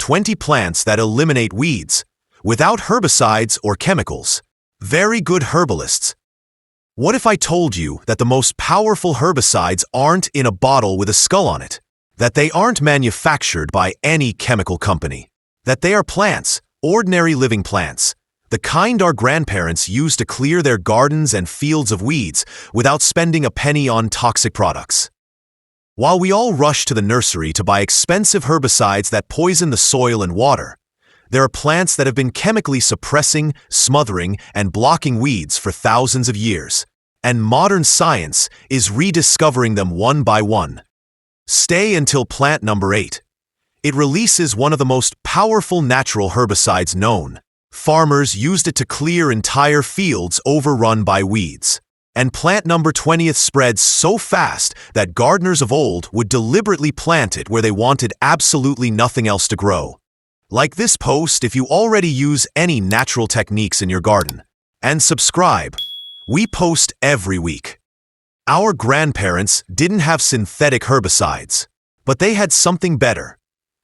20 plants that eliminate weeds, without herbicides or chemicals. Very good herbalists. What if I told you that the most powerful herbicides aren't in a bottle with a skull on it? That they aren't manufactured by any chemical company? That they are plants, ordinary living plants, the kind our grandparents used to clear their gardens and fields of weeds without spending a penny on toxic products? While we all rush to the nursery to buy expensive herbicides that poison the soil and water, there are plants that have been chemically suppressing, smothering, and blocking weeds for thousands of years, and modern science is rediscovering them one by one. Stay until plant number 8. It releases one of the most powerful natural herbicides known. Farmers used it to clear entire fields overrun by weeds. And plant number 20 spreads so fast that gardeners of old would deliberately plant it where they wanted absolutely nothing else to grow. Like this post if you already use any natural techniques in your garden. And subscribe. We post every week. Our grandparents didn't have synthetic herbicides, but they had something better.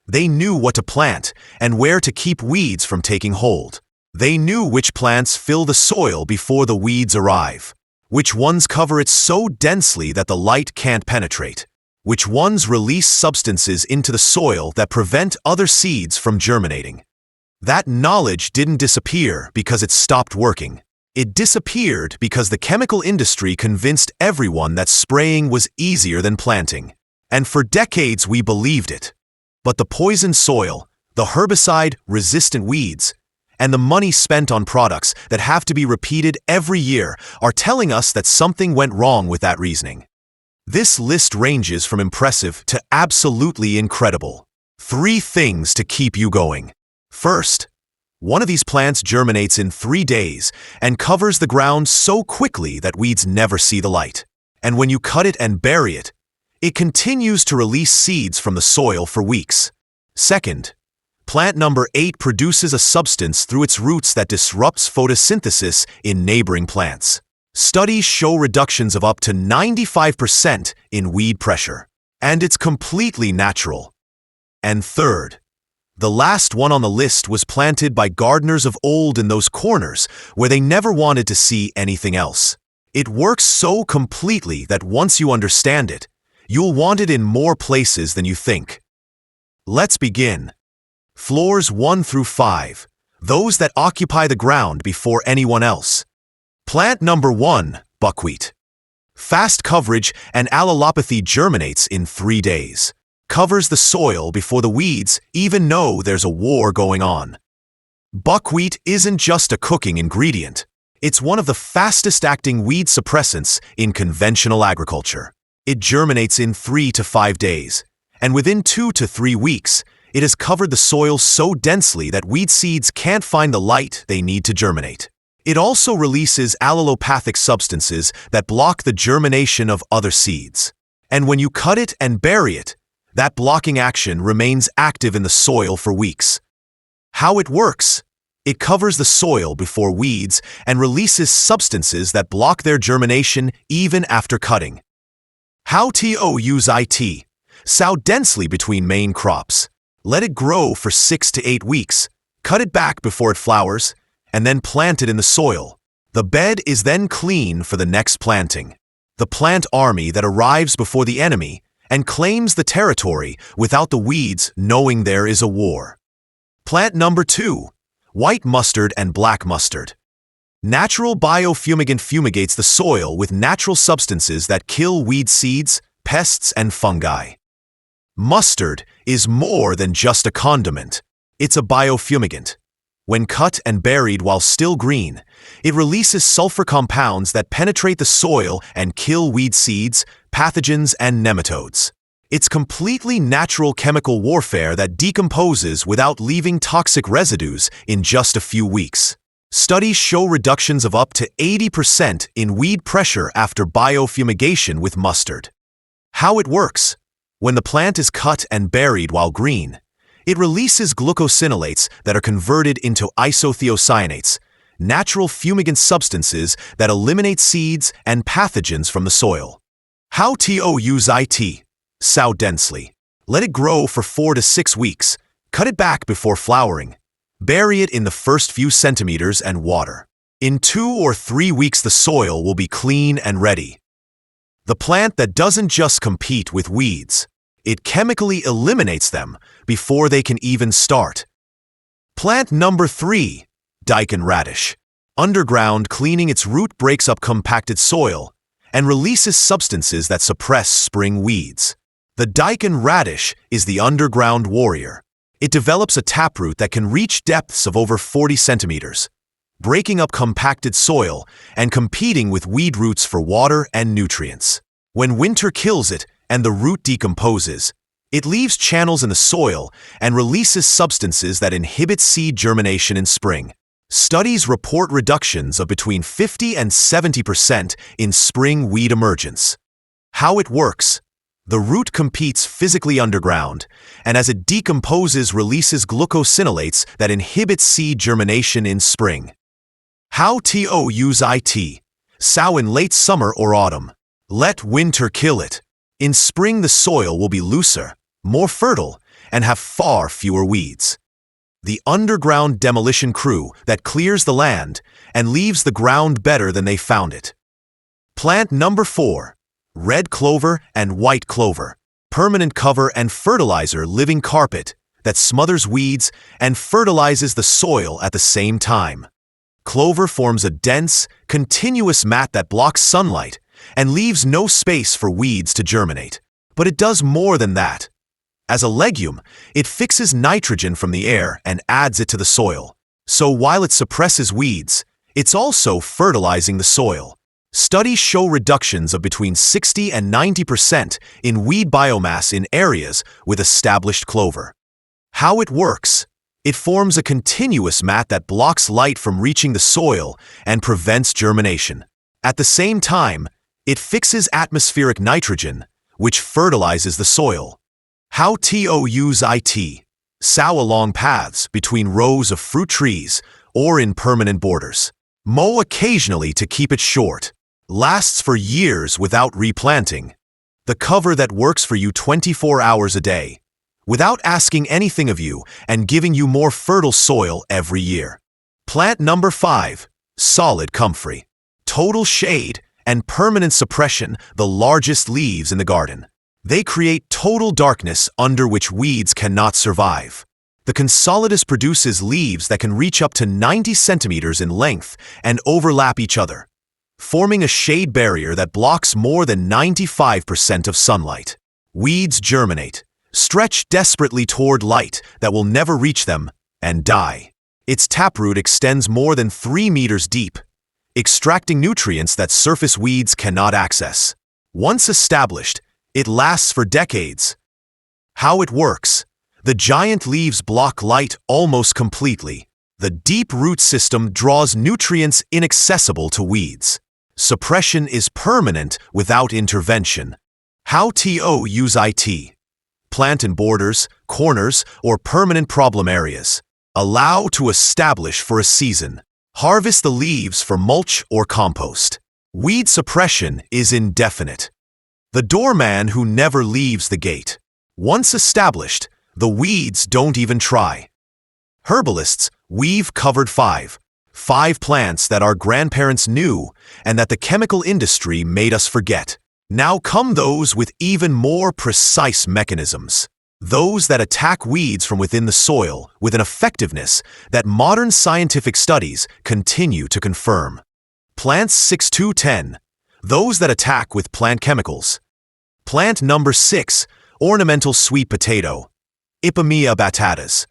They knew what to plant and where to keep weeds from taking hold. They knew which plants fill the soil before the weeds arrive, which ones cover it so densely that the light can't penetrate, which ones release substances into the soil that prevent other seeds from germinating. That knowledge didn't disappear because it stopped working. It disappeared because the chemical industry convinced everyone that spraying was easier than planting. And for decades we believed it. But the poisoned soil, the herbicide-resistant weeds, and the money spent on products that have to be repeated every year are telling us that something went wrong with that reasoning. This list ranges from impressive to absolutely incredible. 3 things to keep you going. First, one of these plants germinates in 3 days and covers the ground so quickly that weeds never see the light. And when you cut it and bury it, it continues to release seeds from the soil for weeks. Second, plant number 8 produces a substance through its roots that disrupts photosynthesis in neighboring plants. Studies show reductions of up to 95% in weed pressure, and it's completely natural. And third, the last one on the list was planted by gardeners of old in those corners where they never wanted to see anything else. It works so completely that once you understand it, you'll want it in more places than you think. Let's begin. Floors 1 through 5, those that occupy the ground before anyone else. Plant number 1, buckwheat. Fast coverage and allelopathy germinates in 3 days. Covers the soil before the weeds even know there's a war going on. Buckwheat isn't just a cooking ingredient. It's one of the fastest-acting weed suppressants in conventional agriculture. It germinates in 3 to 5 days, and within 2 to 3 weeks, it has covered the soil so densely that weed seeds can't find the light they need to germinate. It also releases allelopathic substances that block the germination of other seeds. And when you cut it and bury it, that blocking action remains active in the soil for weeks. How it works? It covers the soil before weeds and releases substances that block their germination even after cutting. How to use it? Sow densely between main crops. Let it grow for 6 to 8 weeks. Cut it back before it flowers, and then plant it in the soil. The bed is then clean for the next planting. The plant army that arrives before the enemy and claims the territory without the weeds knowing there is a war. Plant number 2, white mustard and black mustard. Natural biofumigant fumigates the soil with natural substances that kill weed seeds, pests, and fungi. Mustard is more than just a condiment. It's a biofumigant. When cut and buried while still green, it releases sulfur compounds that penetrate the soil and kill weed seeds, pathogens, and nematodes. It's completely natural chemical warfare that decomposes without leaving toxic residues in just a few weeks. Studies show reductions of up to 80% in weed pressure after biofumigation with mustard. How it works? When the plant is cut and buried while green, it releases glucosinolates that are converted into isothiocyanates, natural fumigant substances that eliminate seeds and pathogens from the soil. How to use it? Sow densely. Let it grow for 4 to 6 weeks. Cut it back before flowering. Bury it in the first few centimeters and water. In 2 or 3 weeks, the soil will be clean and ready. The plant that doesn't just compete with weeds, it chemically eliminates them before they can even start. Plant number 3, daikon radish. Underground, cleaning its root breaks up compacted soil and releases substances that suppress spring weeds. The daikon radish is the underground warrior. It develops a taproot that can reach depths of over 40 centimeters, breaking up compacted soil and competing with weed roots for water and nutrients. When winter kills it and the root decomposes, it leaves channels in the soil and releases substances that inhibit seed germination in spring. Studies report reductions of between 50 and 70% in spring weed emergence. How it works: the root competes physically underground, and as it decomposes, releases glucosinolates that inhibit seed germination in spring. How to use it: sow in late summer or autumn. Let winter kill it. In spring, the soil will be looser, more fertile, and have far fewer weeds. The underground demolition crew that clears the land and leaves the ground better than they found it. Plant number 4, red clover and white clover. Permanent cover and fertilizer, living carpet that smothers weeds and fertilizes the soil at the same time. Clover forms a dense, continuous mat that blocks sunlight and leaves no space for weeds to germinate. But it does more than that. As a legume, it fixes nitrogen from the air and adds it to the soil. So while it suppresses weeds, it's also fertilizing the soil. Studies show reductions of between 60 and 90% in weed biomass in areas with established clover. How it works: it forms a continuous mat that blocks light from reaching the soil and prevents germination. At the same time, it fixes atmospheric nitrogen, which fertilizes the soil. How to use it: sow along paths between rows of fruit trees or in permanent borders. Mow occasionally to keep it short. Lasts for years without replanting. The cover that works for you 24 hours a day, without asking anything of you and giving you more fertile soil every year. Plant number 5, solid comfrey. Total shade and permanent suppression, the largest leaves in the garden. They create total darkness under which weeds cannot survive. The consolidus produces leaves that can reach up to 90 centimeters in length and overlap each other, forming a shade barrier that blocks more than 95% of sunlight. Weeds germinate, stretch desperately toward light that will never reach them, and die. Its taproot extends more than 3 meters deep, extracting nutrients that surface weeds cannot access. Once established, it lasts for decades. How it works: the giant leaves block light almost completely. The deep root system draws nutrients inaccessible to weeds. Suppression is permanent without intervention. How to use it: plant in borders, corners, or permanent problem areas. Allow to establish for a season. Harvest the leaves for mulch or compost. Weed suppression is indefinite. The doorman who never leaves the gate. Once established, the weeds don't even try. Herbalists, we've covered 5 plants that our grandparents knew and that the chemical industry made us forget. Now come those with even more precise mechanisms. Those that attack weeds from within the soil with an effectiveness that modern scientific studies continue to confirm. Plants 6 to 10. Those that attack with plant chemicals. Plant number 6, ornamental sweet potato. Ipomoea batatas.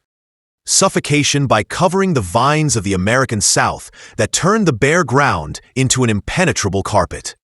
Suffocation by covering the vines of the American South that turned the bare ground into an impenetrable carpet.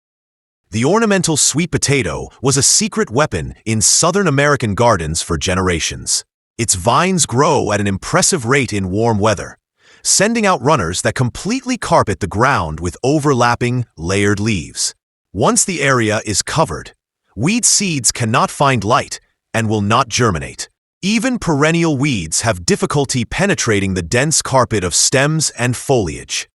The ornamental sweet potato was a secret weapon in Southern American gardens for generations. Its vines grow at an impressive rate in warm weather, sending out runners that completely carpet the ground with overlapping, layered leaves. Once the area is covered, weed seeds cannot find light and will not germinate. Even perennial weeds have difficulty penetrating the dense carpet of stems and foliage.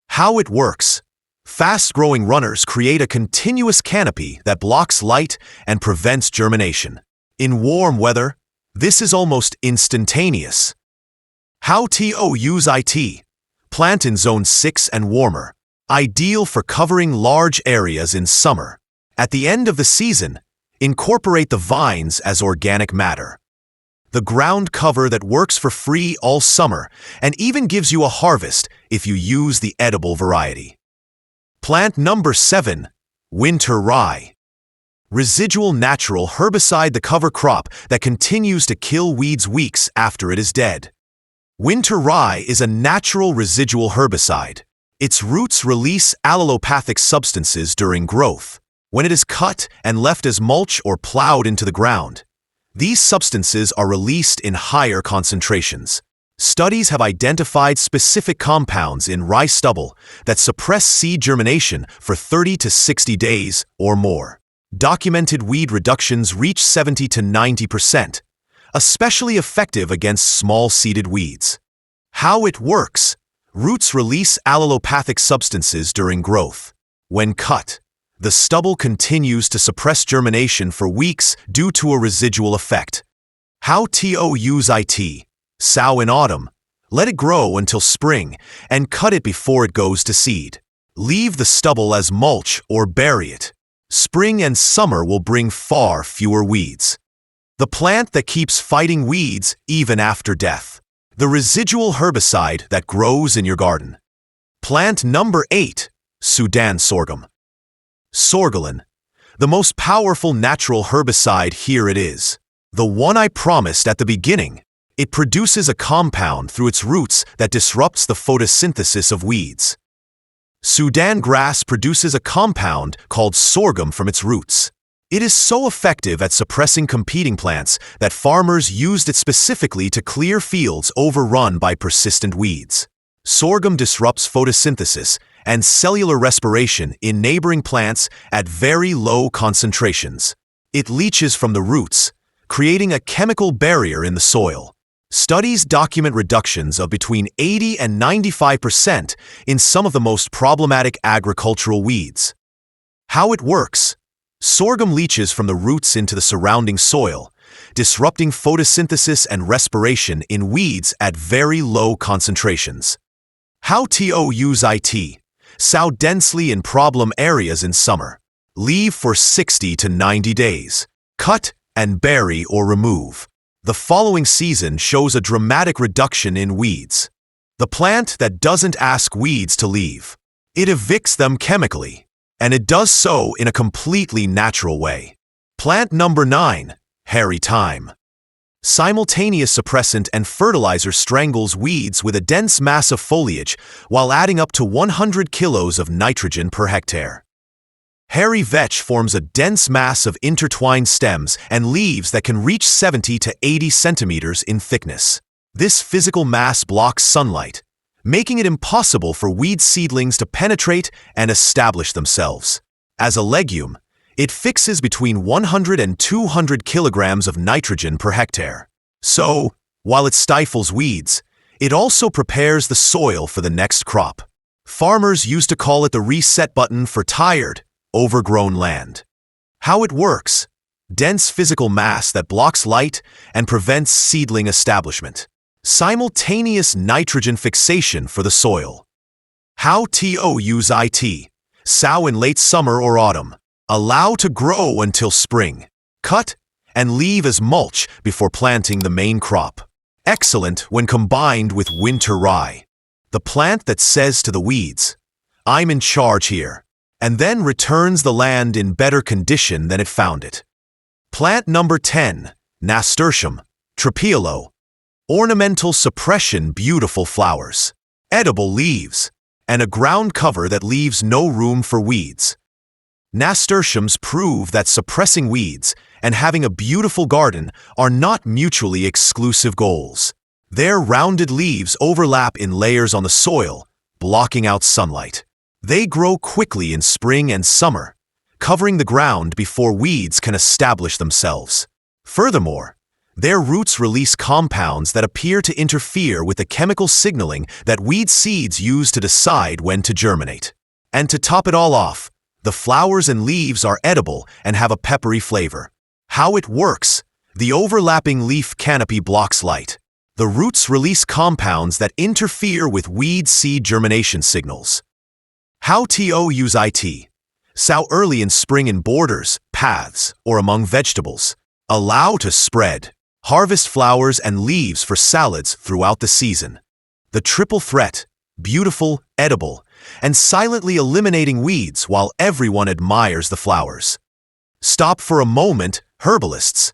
How it works: fast-growing runners create a continuous canopy that blocks light and prevents germination. In warm weather, This is almost instantaneous. How to use it. Plant in zone 6 and warmer. Ideal for covering large areas in summer. At the end of the season, incorporate the vines as organic matter. The ground cover that works for free all summer and even gives you a harvest if you use the edible variety. Plant number 7. Winter rye. Residual natural herbicide, the cover crop that continues to kill weeds weeks after it is dead. Winter rye is a natural residual herbicide. Its roots release allelopathic substances during growth. When it is cut and left as mulch or plowed into the ground, these substances are released in higher concentrations. Studies have identified specific compounds in rye stubble that suppress seed germination for 30 to 60 days or more. Documented weed reductions reach 70 to 90%, especially effective against small-seeded weeds. How it works. Roots release allelopathic substances during growth. When cut, the stubble continues to suppress germination for weeks due to a residual effect. How to use it. Sow in autumn. Let it grow until spring and cut it before it goes to seed. Leave the stubble as mulch or bury it. Spring and summer will bring far fewer weeds. The plant that keeps fighting weeds even after death. The residual herbicide that grows in your garden. Plant number 8. Sudan sorghum. Sorghum, the most powerful natural herbicide. Here it is. The one I promised at the beginning. It produces a compound through its roots that disrupts the photosynthesis of weeds. Sudan grass produces a compound called sorghum from its roots. It is so effective at suppressing competing plants that farmers used it specifically to clear fields overrun by persistent weeds. Sorghum disrupts photosynthesis and cellular respiration in neighboring plants at very low concentrations. It leaches from the roots, creating a chemical barrier in the soil. Studies document reductions of between 80 and 95% in some of the most problematic agricultural weeds. How it works. Sorghum leaches from the roots into the surrounding soil, disrupting photosynthesis and respiration in weeds at very low concentrations. How to use it. Sow densely in problem areas in summer. Leave for 60 to 90 days. Cut and bury or remove. The following season shows a dramatic reduction in weeds. The plant that doesn't ask weeds to leave. It evicts them chemically, and it does so in a completely natural way. Plant number 9. Hairy thyme. Simultaneous suppressant and fertilizer strangles weeds with a dense mass of foliage while adding up to 100 kilos of nitrogen per hectare. Hairy vetch forms a dense mass of intertwined stems and leaves that can reach 70 to 80 centimeters in thickness. This physical mass blocks sunlight, making it impossible for weed seedlings to penetrate and establish themselves. As a legume, it fixes between 100 and 200 kilograms of nitrogen per hectare. So, while it stifles weeds, it also prepares the soil for the next crop. Farmers used to call it the reset button for tired, overgrown land. How it works. Dense physical mass that blocks light and prevents seedling establishment. Simultaneous nitrogen fixation for the soil. How to use it. Sow in late summer or autumn. Allow to grow until spring. Cut and leave as mulch before planting the main crop. Excellent when combined with winter rye. The plant that says to the weeds, "I'm in charge here," and then returns the land in better condition than it found it. Plant number 10. Nasturtium, Trapeolo. Ornamental suppression, beautiful flowers, edible leaves, and a ground cover that leaves no room for weeds. Nasturtiums prove that suppressing weeds and having a beautiful garden are not mutually exclusive goals. Their rounded leaves overlap in layers on the soil, blocking out sunlight. They grow quickly in spring and summer, covering the ground before weeds can establish themselves. Furthermore, their roots release compounds that appear to interfere with the chemical signaling that weed seeds use to decide when to germinate. And to top it all off, the flowers and leaves are edible and have a peppery flavor. How it works. The overlapping leaf canopy blocks light. The roots release compounds that interfere with weed seed germination signals. How to use it? Sow early in spring in borders, paths, or among vegetables. Allow to spread. Harvest flowers and leaves for salads throughout the season. The triple threat: beautiful, edible, and silently eliminating weeds while everyone admires the flowers. Stop for a moment, herbalists.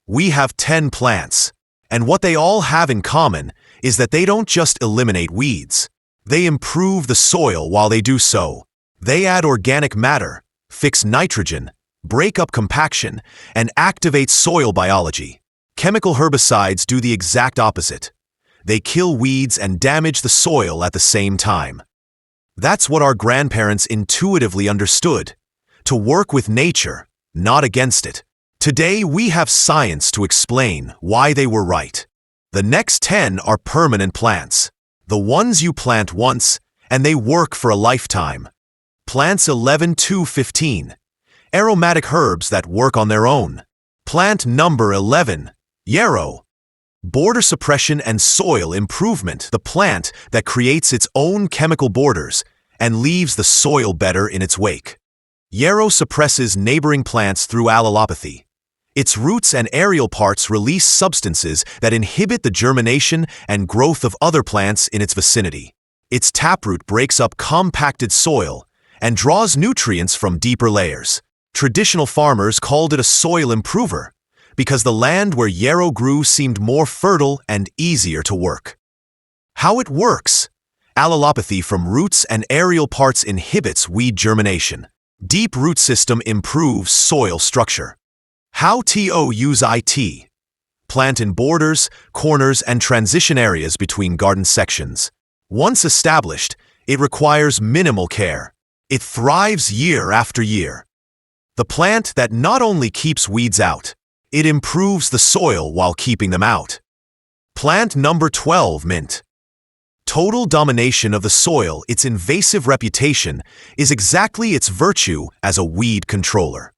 We have 10 plants, and what they all have in common is that they don't just eliminate weeds. They improve the soil while they do so. They add organic matter, fix nitrogen, break up compaction, and activate soil biology. Chemical herbicides do the exact opposite. They kill weeds and damage the soil at the same time. That's what our grandparents intuitively understood: to work with nature, not against it. Today we have science to explain why they were right. The next 10 are permanent plants. The ones you plant once, and they work for a lifetime. Plants 11 to 15. Aromatic herbs that work on their own. Plant number 11. Yarrow. Border suppression and soil improvement. The plant that creates its own chemical borders and leaves the soil better in its wake. Yarrow suppresses neighboring plants through allelopathy. Its roots and aerial parts release substances that inhibit the germination and growth of other plants in its vicinity. Its taproot breaks up compacted soil and draws nutrients from deeper layers. Traditional farmers called it a soil improver because the land where yarrow grew seemed more fertile and easier to work. How it works? Allelopathy from roots and aerial parts inhibits weed germination. Deep root system improves soil structure. How to use it? Plant in borders, corners, and transition areas between garden sections. Once established, it requires minimal care. It thrives year after year. The plant that not only keeps weeds out, it improves the soil while keeping them out. Plant number 12, mint. Total domination of the soil. Its invasive reputation is exactly its virtue as a weed controller.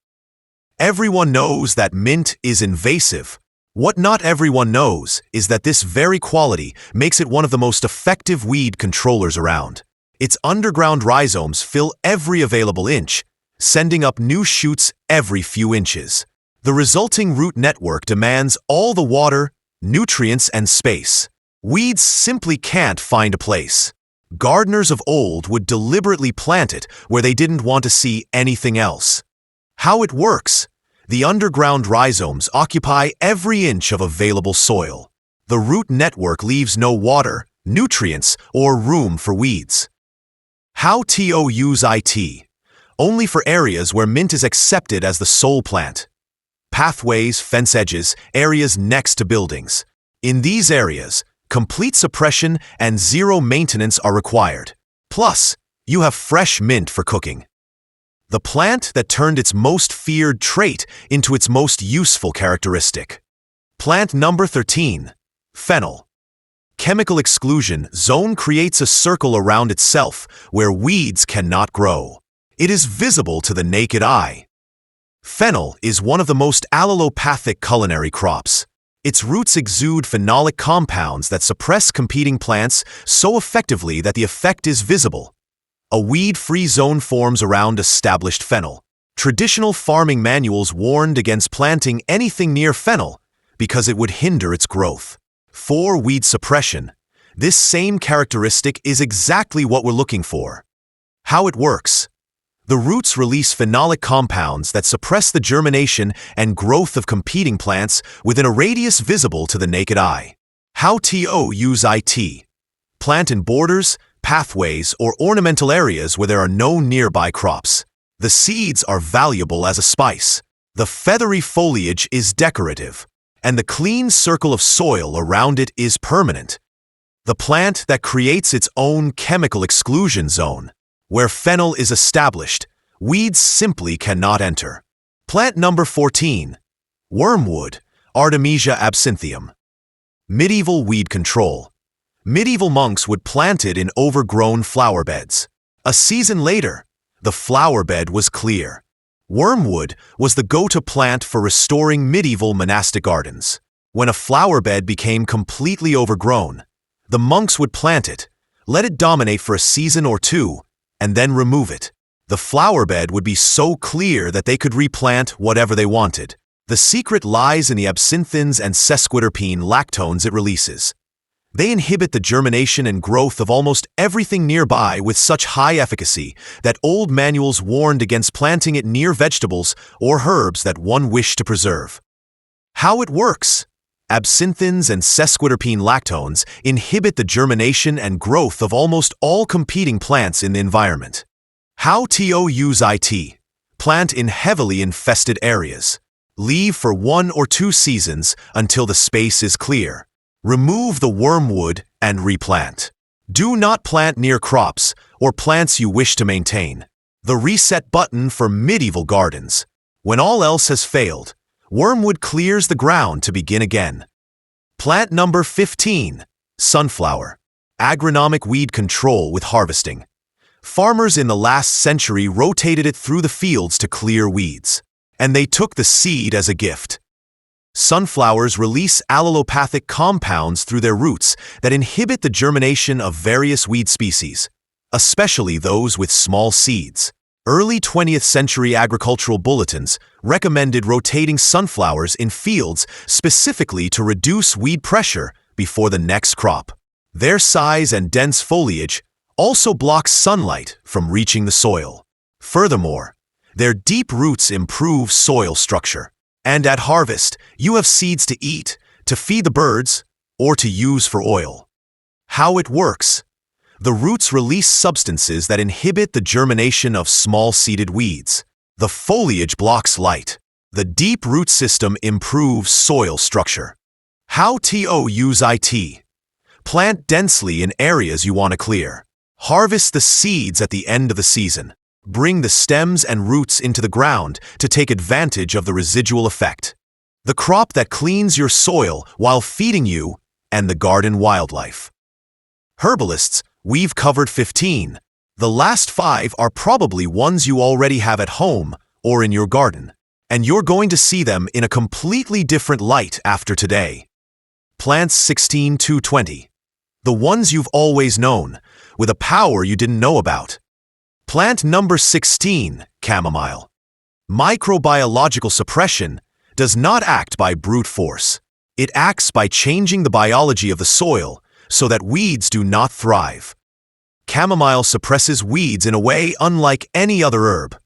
Everyone knows that mint is invasive. What not everyone knows is that this very quality makes it one of the most effective weed controllers around. Its underground rhizomes fill every available inch, sending up new shoots every few inches. The resulting root network demands all the water, nutrients, and space. Weeds simply can't find a place. Gardeners of old would deliberately plant it where they didn't want to see anything else. How it works? The underground rhizomes occupy every inch of available soil. The root network leaves no water, nutrients, or room for weeds. How to use it? Only for areas where mint is accepted as the sole plant. Pathways, fence edges, areas next to buildings. In these areas, complete suppression and zero maintenance are required. Plus, you have fresh mint for cooking. The plant that turned its most feared trait into its most useful characteristic. Plant number 13. Fennel. Chemical exclusion zone creates a circle around itself where weeds cannot grow. It is visible to the naked eye. Fennel is one of the most allelopathic culinary crops. Its roots exude phenolic compounds that suppress competing plants so effectively that the effect is visible. A weed-free zone forms around established fennel. Traditional farming manuals warned against planting anything near fennel because it would hinder its growth. For weed suppression, this same characteristic is exactly what we're looking for. How it works? The roots release phenolic compounds that suppress the germination and growth of competing plants within a radius visible to the naked eye. How to use it? Plant in borders, pathways, or ornamental areas where there are no nearby crops. The seeds are valuable as a spice. The feathery foliage is decorative, and the clean circle of soil around it is permanent. The plant that creates its own chemical exclusion zone. Where fennel is established, weeds simply cannot enter. Plant number 14. Wormwood, Artemisia absinthium. Medieval weed control. Medieval monks would plant it in overgrown flower beds. A season later, the flower bed was clear. Wormwood was the go-to plant for restoring medieval monastic gardens. When a flower bed became completely overgrown, the monks would plant it, let it dominate for a season or two, and then remove it. The flower bed would be so clear that they could replant whatever they wanted. The secret lies in the absinthians and sesquiterpene lactones it releases. They inhibit the germination and growth of almost everything nearby with such high efficacy that old manuals warned against planting it near vegetables or herbs that one wished to preserve. How it works? Absinthians and sesquiterpene lactones inhibit the germination and growth of almost all competing plants in the environment. How to use it? Plant in heavily infested areas. Leave for 1 or 2 seasons until the space is clear. Remove the wormwood and replant. Do not plant near crops or plants you wish to maintain. The reset button for medieval gardens. When all else has failed, wormwood clears the ground to begin again. Plant number 15. Sunflower. Agronomic weed control with harvesting. Farmers in the last century rotated it through the fields to clear weeds, and they took the seed as a gift. Sunflowers release allelopathic compounds through their roots that inhibit the germination of various weed species, especially those with small seeds. Early 20th century agricultural bulletins recommended rotating sunflowers in fields specifically to reduce weed pressure before the next crop. Their size and dense foliage also blocks sunlight from reaching the soil. Furthermore, their deep roots improve soil structure. And at harvest, you have seeds to eat, to feed the birds, or to use for oil. How it works? The roots release substances that inhibit the germination of small-seeded weeds. The foliage blocks light. The deep root system improves soil structure. How to use it? Plant densely in areas you want to clear. Harvest the seeds at the end of the season. Bring the stems and roots into the ground to take advantage of the residual effect. The crop that cleans your soil while feeding you and the garden wildlife. Herbalists, we've covered 15. The last 5 are probably ones you already have at home or in your garden, and you're going to see them in a completely different light after today. Plants 16 to 20. The ones you've always known, with a power you didn't know about. Plant number 16, chamomile. Microbiological suppression does not act by brute force. It acts by changing the biology of the soil so that weeds do not thrive. Chamomile suppresses weeds in a way unlike any other herb,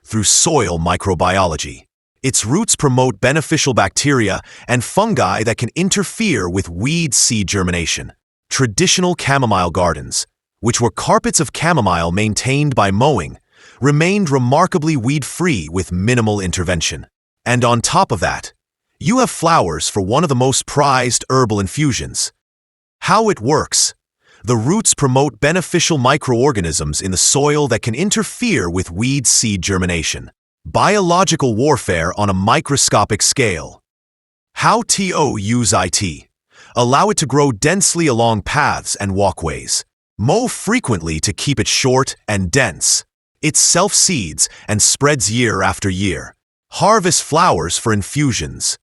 through soil microbiology. Its roots promote beneficial bacteria and fungi that can interfere with weed seed germination. Traditional chamomile gardens, which were carpets of chamomile maintained by mowing, remained remarkably weed-free with minimal intervention. And on top of that, you have flowers for one of the most prized herbal infusions. How it works? The roots promote beneficial microorganisms in the soil that can interfere with weed seed germination. Biological warfare on a microscopic scale. How to use it? Allow it to grow densely along paths and walkways. Mow frequently to keep it short and dense. It self-seeds and spreads year after year. Harvest flowers for infusions.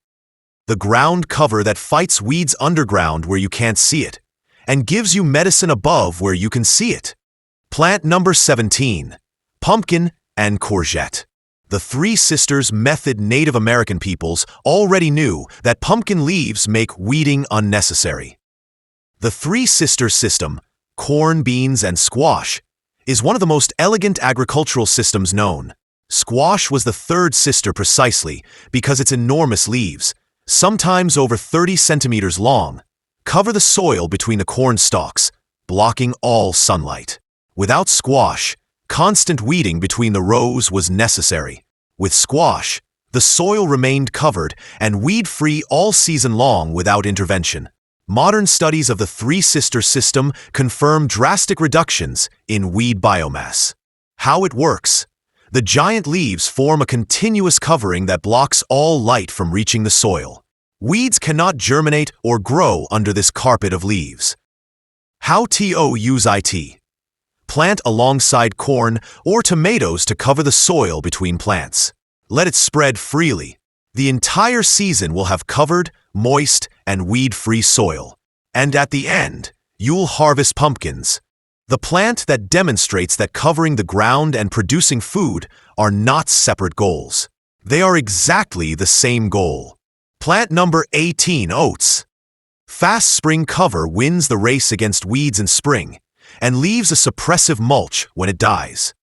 The ground cover that fights weeds underground where you can't see it, and gives you medicine above where you can see it. Plant number 17, pumpkin and courgette. The Three Sisters method Native American peoples already knew that pumpkin leaves make weeding unnecessary. The Three Sisters system, corn, beans, and squash, is one of the most elegant agricultural systems known. Squash was the third sister precisely because its enormous leaves, sometimes over 30 centimeters long, cover the soil between the corn stalks, blocking all sunlight. Without squash, constant weeding between the rows was necessary. With squash, the soil remained covered and weed-free all season long without intervention. Modern studies of the Three Sisters system confirm drastic reductions in weed biomass. How it works? The giant leaves form a continuous covering that blocks all light from reaching the soil. Weeds cannot germinate or grow under this carpet of leaves. How to use it? Plant alongside corn or tomatoes to cover the soil between plants. Let it spread freely. The entire season will have covered, moist, and weed-free soil. And at the end, you'll harvest pumpkins. The plant that demonstrates that covering the ground and producing food are not separate goals. They are exactly the same goal. Plant number 18, oats. Fast spring cover wins the race against weeds in spring and leaves a suppressive mulch when it dies.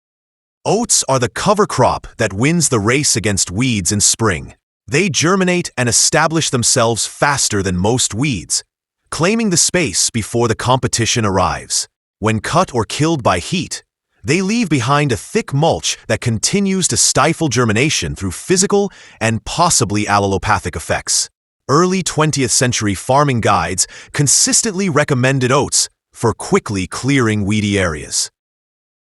Oats are the cover crop that wins the race against weeds in spring. They germinate and establish themselves faster than most weeds, claiming the space before the competition arrives. When cut or killed by heat, they leave behind a thick mulch that continues to stifle germination through physical and possibly allelopathic effects. Early 20th century farming guides consistently recommended oats for quickly clearing weedy areas.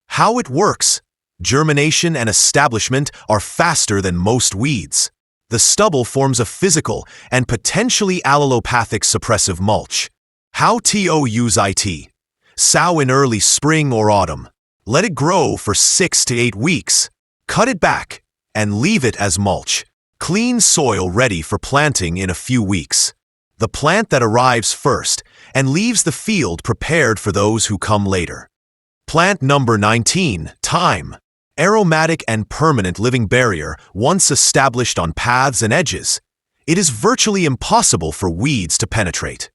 How it works: germination and establishment are faster than most weeds. The stubble forms a physical and potentially allelopathic suppressive mulch. How to use it: sow in early spring or autumn. Let it grow for 6 to 8 weeks. Cut it back and leave it as mulch. Clean soil ready for planting in a few weeks. The plant that arrives first and leaves the field prepared for those who come later. Plant number 19, thyme. Aromatic and permanent living barrier once established on paths and edges. It is virtually impossible for weeds to penetrate.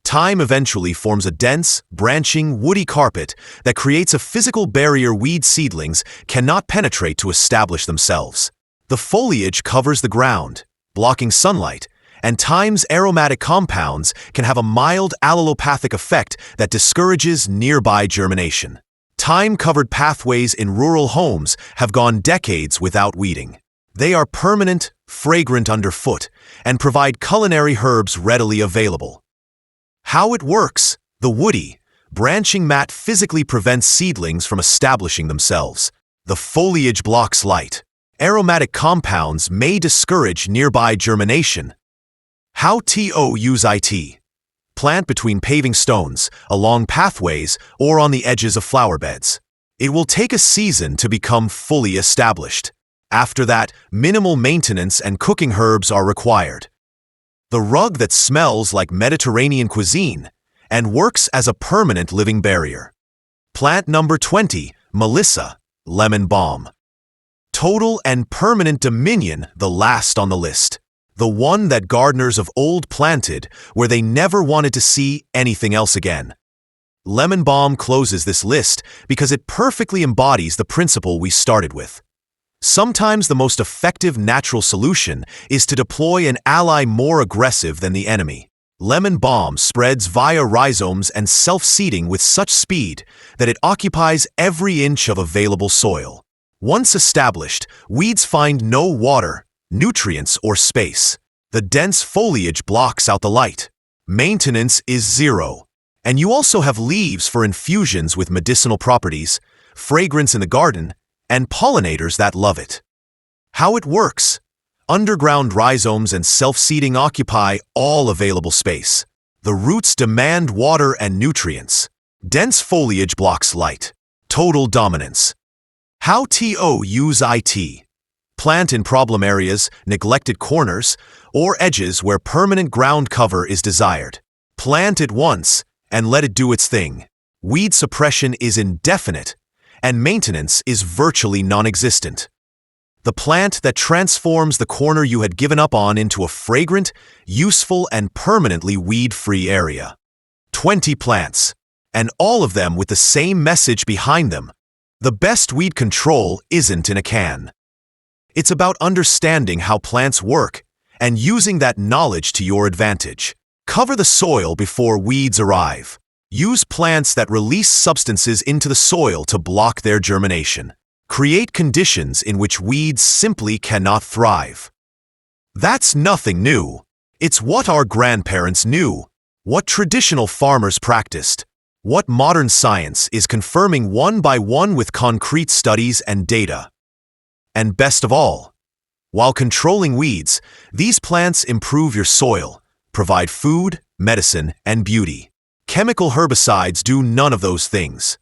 Thyme eventually forms a dense, branching, woody carpet that creates a physical barrier weed seedlings cannot penetrate to establish themselves. The foliage covers the ground, blocking sunlight, and thyme's aromatic compounds can have a mild allelopathic effect that discourages nearby germination. Thyme-covered pathways in rural homes have gone decades without weeding. They are permanent, fragrant underfoot, and provide culinary herbs readily available. How it works: the woody, branching mat physically prevents seedlings from establishing themselves. The foliage blocks light. Aromatic compounds may discourage nearby germination. How to use it: plant between paving stones, along pathways, or on the edges of flower beds. It will take a season to become fully established. After that, minimal maintenance and cooking herbs are required. The rug that smells like Mediterranean cuisine and works as a permanent living barrier. Plant number 20, Melissa, lemon balm. Total and permanent dominion, the last on the list. The one that gardeners of old planted where they never wanted to see anything else again. Lemon balm closes this list because it perfectly embodies the principle we started with. Sometimes the most effective natural solution is to deploy an ally more aggressive than the enemy. Lemon balm spreads via rhizomes and self-seeding with such speed that it occupies every inch of available soil. Once established, weeds find no water, nutrients, or space. The dense foliage blocks out the light. Maintenance is zero. And you also have leaves for infusions with medicinal properties, fragrance in the garden, and pollinators that love it. How it works: underground rhizomes and self-seeding occupy all available space. The roots demand water and nutrients. Dense foliage blocks light. Total dominance. How to use it: plant in problem areas, neglected corners, or edges where permanent ground cover is desired. Plant it once and let it do its thing. Weed suppression is indefinite, and maintenance is virtually non-existent. The plant that transforms the corner you had given up on into a fragrant, useful, and permanently weed-free area. 20 plants, and all of them with the same message behind them. The best weed control isn't in a can. It's about understanding how plants work and using that knowledge to your advantage. Cover the soil before weeds arrive. Use plants that release substances into the soil to block their germination. Create conditions in which weeds simply cannot thrive. That's nothing new. It's what our grandparents knew, what traditional farmers practiced, what modern science is confirming one by one with concrete studies and data. And best of all, while controlling weeds, these plants improve your soil, provide food, medicine, and beauty. Chemical herbicides do none of those things.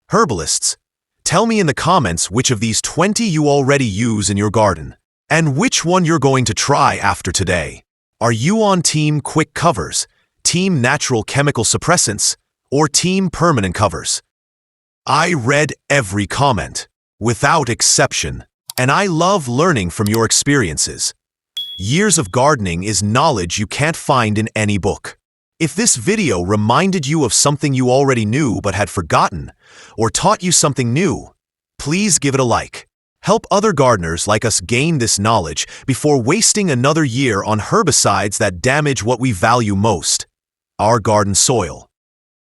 Herbalists, tell me in the comments which of these 20 you already use in your garden. and which one you're going to try after today. Are you on Team Quick Covers, Team Natural Chemical Suppressants, or Team Permanent Covers? I read every comment, without exception, and I love learning from your experiences. Years of gardening is knowledge you can't find in any book. If this video reminded you of something you already knew but had forgotten, or taught you something new, please give it a like. Help other gardeners like us gain this knowledge before wasting another year on herbicides that damage what we value most, our garden soil.